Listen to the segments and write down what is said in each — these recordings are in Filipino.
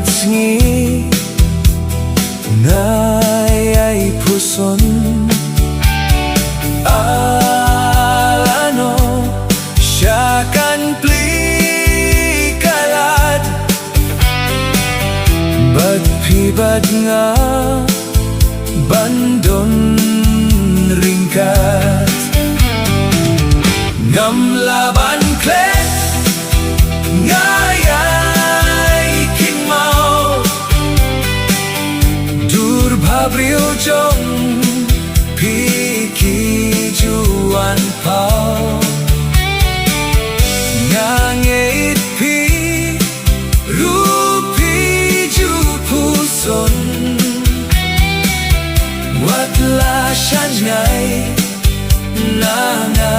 ngi ngai ay puson alano siya kan pli kalat bat pibad nga bandon ringkat ngam laban klet ngai ay kinmao dur bhabriu jong piki juan pao ngangeit pi rupi ju puson watla Sngew nanga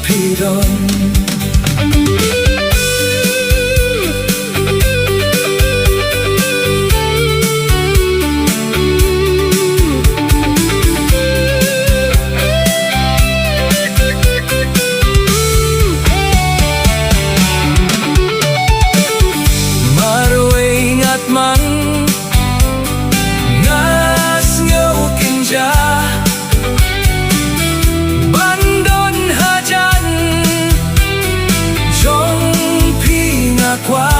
pidon man nga Sngew kinja bandon hajan jong pinga kwa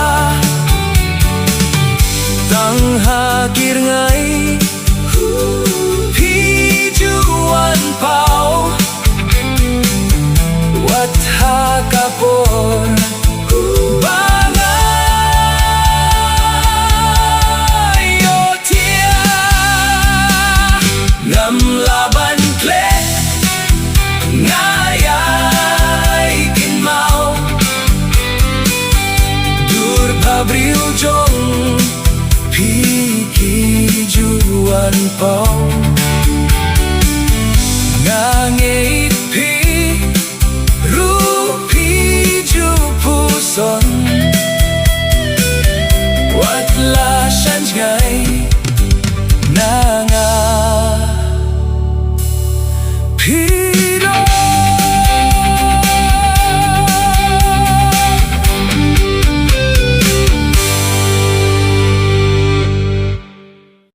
tang hakir ngai pi juan pao wat ha kapor laban klet ngai ay kinmao dur bhabriu jong piki juan pao ngangeit pi rupi ju puson